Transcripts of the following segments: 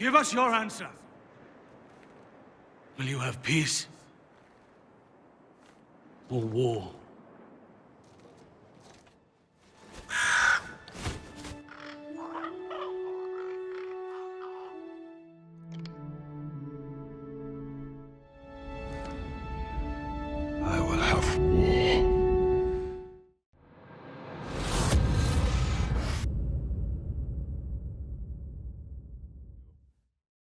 Give us your answer. Will you have peace? Or war? I will have war.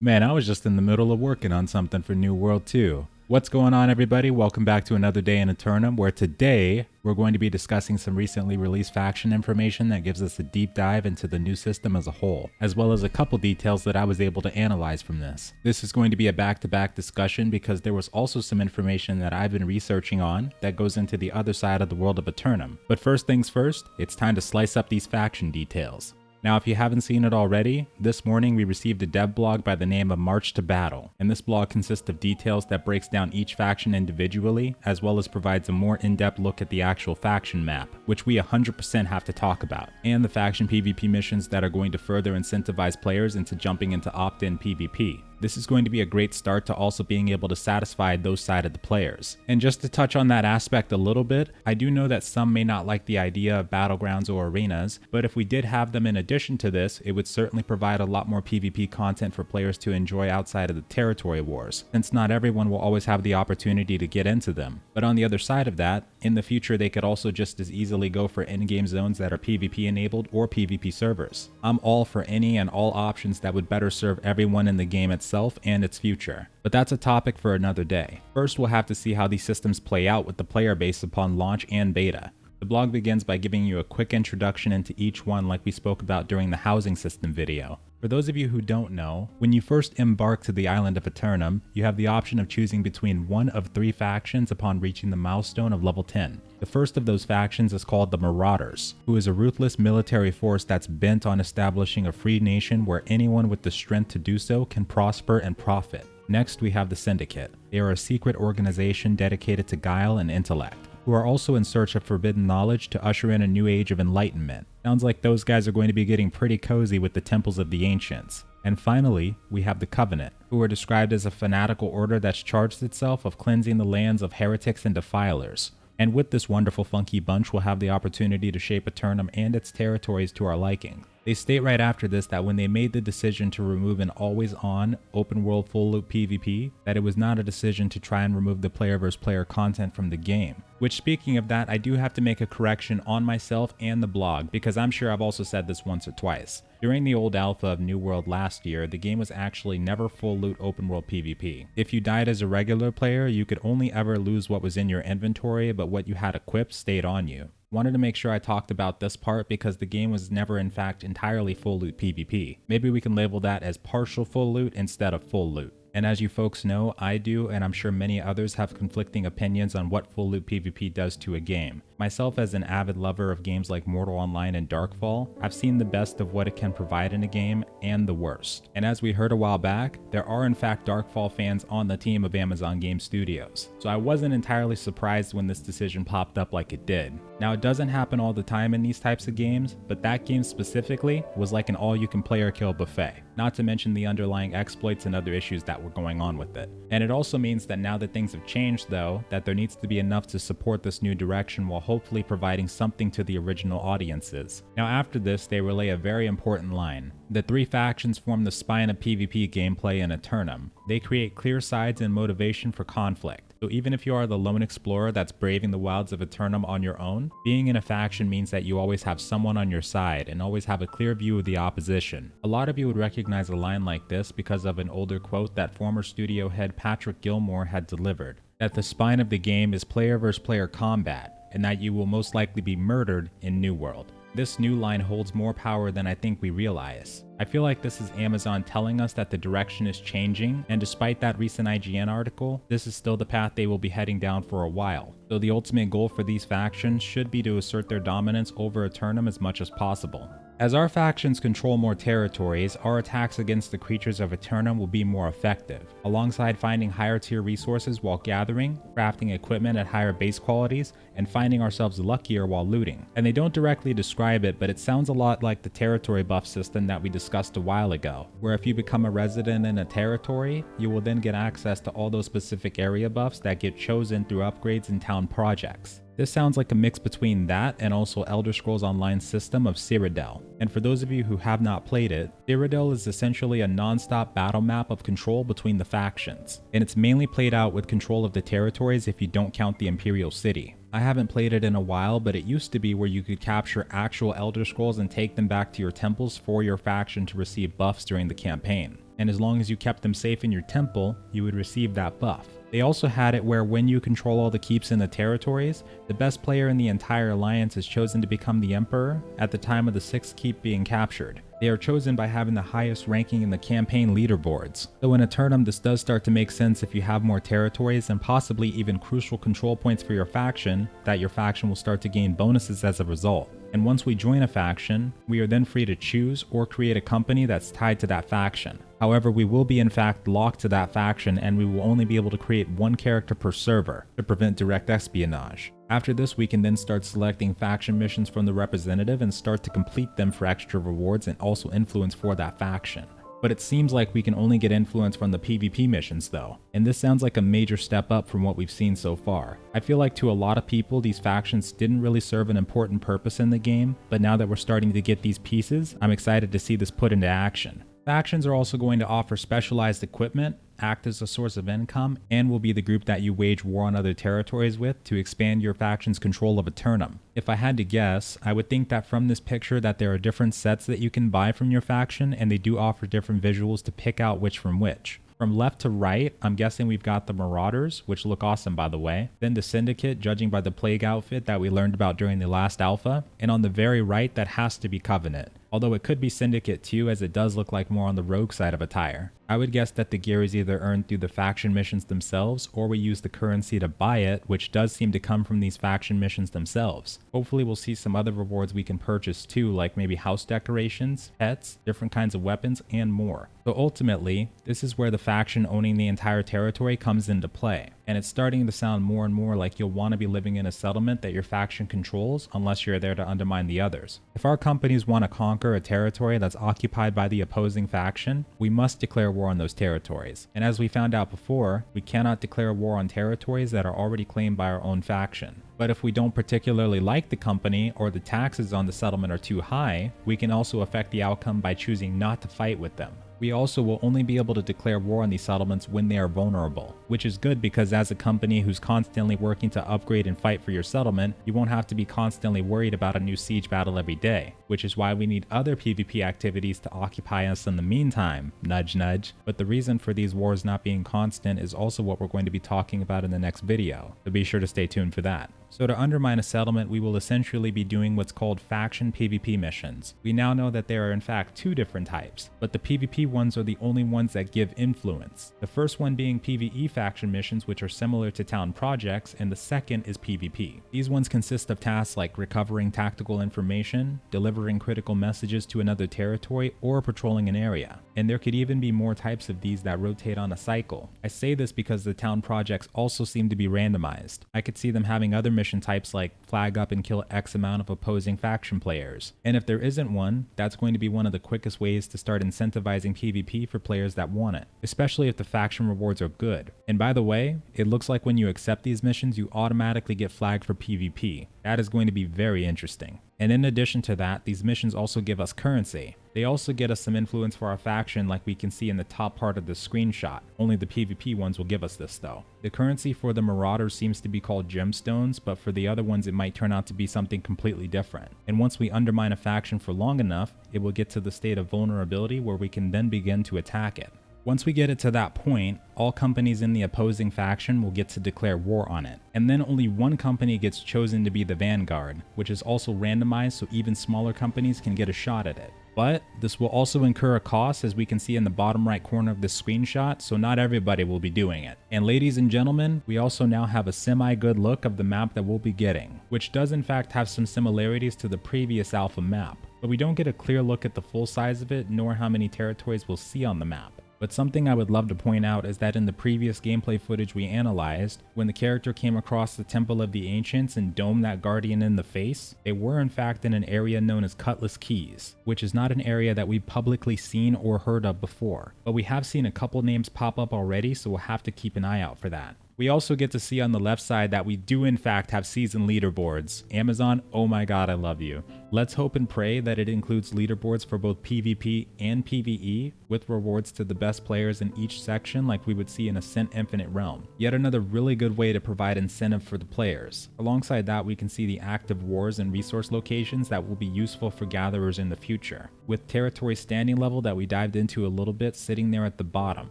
Man, I was just in the middle of working on something for New World 2. What's going on, everybody? Welcome back to another day in Eternum, where today we're going to be discussing some recently released faction information that gives us a deep dive into the new system as a whole, as well as a couple details that I was able to analyze from this. This is going to be a back-to-back discussion because there was also some information that I've been researching on that goes into the other side of the world of Eternum. But first things first, it's time to slice up these faction details. Now, if you haven't seen it already, this morning we received a dev blog by the name of March to Battle, and this blog consists of details that breaks down each faction individually, as well as provides a more in-depth look at the actual faction map, which we 100% have to talk about, and the faction PvP missions that are going to further incentivize players into jumping into opt-in PvP. This is going to be a great start to also being able to satisfy those side of the players. And just to touch on that aspect a little bit, I do know that some may not like the idea of battlegrounds or arenas, but if we did have them in addition to this, it would certainly provide a lot more PvP content for players to enjoy outside of the territory wars, since not everyone will always have the opportunity to get into them. But on the other side of that, in the future they could also just as easily go for in-game zones that are PvP enabled or PvP servers. I'm all for any and all options that would better serve everyone in the game itself and its future. But that's a topic for another day. First, we'll have to see how these systems play out with the player base upon launch and beta. The blog begins by giving you a quick introduction into each one like we spoke about during the housing system video. For those of you who don't know, when you first embark to the island of Eternum, you have the option of choosing between one of 3 factions upon reaching the milestone of level 10. The first of those factions is called the Marauders, who is a ruthless military force that's bent on establishing a free nation where anyone with the strength to do so can prosper and profit. Next, we have the Syndicate. They are a secret organization dedicated to guile and intellect, who are also in search of forbidden knowledge to usher in a new age of enlightenment. Sounds like those guys are going to be getting pretty cozy with the temples of the ancients. And finally, we have the Covenant, who are described as a fanatical order that's charged itself of cleansing the lands of heretics and defilers. And with this wonderful funky bunch, we'll have the opportunity to shape Eternum and its territories to our liking. They state right after this that when they made the decision to remove an always-on, open-world full-loop PvP, that it was not a decision to try and remove the player versus player content from the game. Which, speaking of that, I do have to make a correction on myself and the blog, because I'm sure I've also said this once or twice. During the old alpha of New World last year, the game was actually never full loot open world PvP. If you died as a regular player, you could only ever lose what was in your inventory, but what you had equipped stayed on you. Wanted to make sure I talked about this part because the game was never in fact entirely full loot PvP. Maybe we can label that as partial full loot instead of full loot. And as you folks know, I do, and I'm sure many others have conflicting opinions on what full loot PvP does to a game. Myself, as an avid lover of games like Mortal Online and Darkfall, I've seen the best of what it can provide in a game and the worst. And as we heard a while back, there are in fact Darkfall fans on the team of Amazon Game Studios. So I wasn't entirely surprised when this decision popped up like it did. Now, it doesn't happen all the time in these types of games, but that game specifically was like an all-you-can-play-or-kill buffet, not to mention the underlying exploits and other issues that were going on with it. And it also means that now that things have changed though, that there needs to be enough to support this new direction while hopefully providing something to the original audiences. Now after this, they relay a very important line. The 3 factions form the spine of PvP gameplay in Eternum. They create clear sides and motivation for conflict. So even if you are the lone explorer that's braving the wilds of Eternum on your own, being in a faction means that you always have someone on your side and always have a clear view of the opposition. A lot of you would recognize a line like this because of an older quote that former studio head Patrick Gilmore had delivered, that the spine of the game is player versus player combat, and that you will most likely be murdered in New World. This new line holds more power than I think we realize. I feel like this is Amazon telling us that the direction is changing, and despite that recent IGN article, this is still the path they will be heading down for a while. So the ultimate goal for these factions should be to assert their dominance over Eternum as much as possible. As our factions control more territories, our attacks against the creatures of Eternum will be more effective, alongside finding higher tier resources while gathering, crafting equipment at higher base qualities, and finding ourselves luckier while looting. And they don't directly describe it, but it sounds a lot like the territory buff system that we discussed a while ago, where if you become a resident in a territory, you will then get access to all those specific area buffs that get chosen through upgrades in town projects. This sounds like a mix between that and also Elder Scrolls Online's system of CYRODILL. And for those of you who have not played it, CYRODILL is essentially a non-stop battle map of control between the factions, and it's mainly played out with control of the territories if you don't count the Imperial City. I haven't played it in a while, but it used to be where you could capture actual Elder Scrolls and take them back to your temples for your faction to receive buffs during the campaign. And as long as you kept them safe in your temple, you would receive that buff. They also had it where when you control all the keeps in the territories, the best player in the entire alliance is chosen to become the emperor at the time of the 6th keep being captured. They are chosen by having the highest ranking in the campaign leaderboards. So in Eternum, this does start to make sense if you have more territories and possibly even crucial control points for your faction, that your faction will start to gain bonuses as a result. And once we join a faction, we are then free to choose or create a company that's tied to that faction. However, we will be in fact locked to that faction, and we will only be able to create one character per server to prevent direct espionage. After this, we can then start selecting faction missions from the representative and start to complete them for extra rewards and also influence for that faction. But it seems like we can only get influence from the PvP missions though, and this sounds like a major step up from what we've seen so far. I feel like to a lot of people, these factions didn't really serve an important purpose in the game, but now that we're starting to get these pieces, I'm excited to see this put into action. Factions are also going to offer specialized equipment, act as a source of income, and will be the group that you wage war on other territories with to expand your faction's control of Eternum. If I had to guess, I would think that from this picture that there are different sets that you can buy from your faction, and they do offer different visuals to pick out which from which. From left to right, I'm guessing we've got the Marauders, which look awesome by the way, then the Syndicate, judging by the Plague outfit that we learned about during the last alpha, and on the very right that has to be Covenant. Although it could be Syndicate too, as it does look like more on the rogue side of attire. I would guess that the gear is either earned through the faction missions themselves, or we use the currency to buy it, which does seem to come from these faction missions themselves. Hopefully we'll see some other rewards we can purchase too, like maybe house decorations, pets, different kinds of weapons, and more. So ultimately, this is where the faction owning the entire territory comes into play. And it's starting to sound more and more like you'll want to be living in a settlement that your faction controls unless you're there to undermine the others. If our companies want to conquer a territory that's occupied by the opposing faction, we must declare war on those territories. And as we found out before, we cannot declare war on territories that are already claimed by our own faction. But if we don't particularly like the company, or the taxes on the settlement are too high, we can also affect the outcome by choosing not to fight with them. We also will only be able to declare war on these settlements when they are vulnerable, which is good because as a company who's constantly working to upgrade and fight for your settlement, you won't have to be constantly worried about a new siege battle every day, which is why we need other PvP activities to occupy us in the meantime, nudge nudge. But the reason for these wars not being constant is also what we're going to be talking about in the next video, so be sure to stay tuned for that. So to undermine a settlement, we will essentially be doing what's called faction PvP missions. We now know that there are in fact two different types, but the PvP ones are the only ones that give influence. The first one being PvE faction missions, which are similar to town projects, and the second is PvP. These ones consist of tasks like recovering tactical information, delivering critical messages to another territory, or patrolling an area. And there could even be more types of these that rotate on a cycle. I say this because the town projects also seem to be randomized. I could see them having other mission types like flag up and kill X amount of opposing faction players. And if there isn't one, that's going to be one of the quickest ways to start incentivizing PvP for players that want it, especially if the faction rewards are good. And by the way, it looks like when you accept these missions, you automatically get flagged for PvP. That is going to be very interesting. And in addition to that, these missions also give us currency. They also get us some influence for our faction like we can see in the top part of the screenshot. Only the PvP ones will give us this though. The currency for the Marauders seems to be called gemstones, but for the other ones it might turn out to be something completely different. And once we undermine a faction for long enough, it will get to the state of vulnerability where we can then begin to attack it. Once we get it to that point, all companies in the opposing faction will get to declare war on it. And then only one company gets chosen to be the vanguard, which is also randomized so even smaller companies can get a shot at it. But this will also incur a cost, as we can see in the bottom right corner of this screenshot, so not everybody will be doing it. And ladies and gentlemen, we also now have a semi-good look of the map that we'll be getting, which does in fact have some similarities to the previous alpha map. but we don't get a clear look at the full size of it nor how many territories we'll see on the map. But something I would love to point out is that in the previous gameplay footage we analyzed, when the character came across the Temple of the Ancients and domed that guardian in the face, they were in fact in an area known as CUTLASS Keys, which is not an area that we've publicly seen or heard of before. But we have seen a couple names pop up already, so we'll have to keep an eye out for that. We also get to see on the left side that we do in fact have season leaderboards. Amazon, oh my god, I love you. Let's hope and pray that it includes leaderboards for both PvP and PvE, with rewards to the best players in each section like we would see in ASCENT Infinite Realm. Yet another really good way to provide incentive for the players. Alongside that, we can see the active wars and resource locations that will be useful for gatherers in the future, with territory standing level that we dived into a little bit sitting there at the bottom.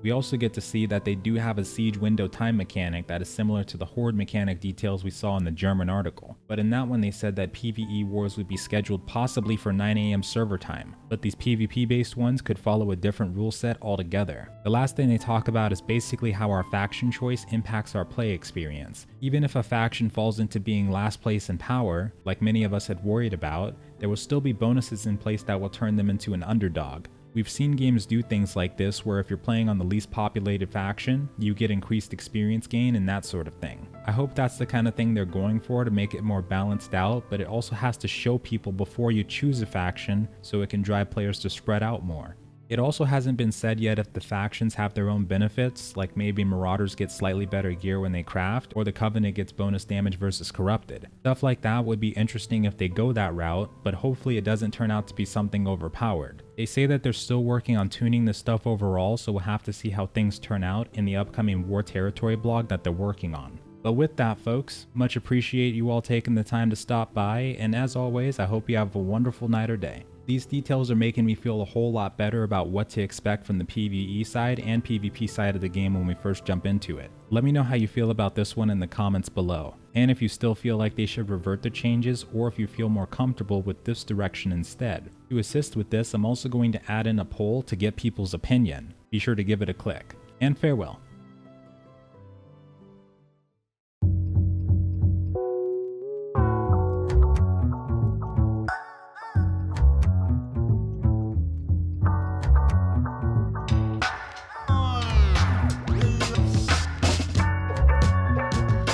We also get to see that they do have a siege window time mechanic that is similar to the horde mechanic details we saw in the German article, but in that one they said that PvE wars would be scheduled possibly for 9 AM server time, but these PvP based ones could follow a different rule set altogether. The last thing they talk about is basically how our faction choice impacts our play experience. Even if a faction falls into being last place in power, like many of us had worried about, there will still be bonuses in place that will turn them into an underdog. We've seen games do things like this where if you're playing on the least populated faction, you get increased experience gain and that sort of thing. I hope that's the kind of thing they're going for to make it more balanced out, but it also has to show people before you choose a faction so it can drive players to spread out more. It also hasn't been said yet if the factions have their own benefits, like maybe Marauders get slightly better gear when they craft, or the Covenant gets bonus damage versus Corrupted. Stuff like that would be interesting if they go that route, but hopefully it doesn't turn out to be something overpowered. They say that they're still working on tuning this stuff overall, so we'll have to see how things turn out in the upcoming War Territory blog that they're working on. But with that folks, much appreciate you all taking the time to stop by, and as always, I hope you have a wonderful night or day. These details are making me feel a whole lot better about what to expect from the PvE side and PvP side of the game when we first jump into it. Let me know how you feel about this one in the comments below, and if you still feel like they should revert the changes or if you feel more comfortable with this direction instead. To assist with this, I'm also going to add in a poll to get people's opinion. Be sure to give it a click. And farewell.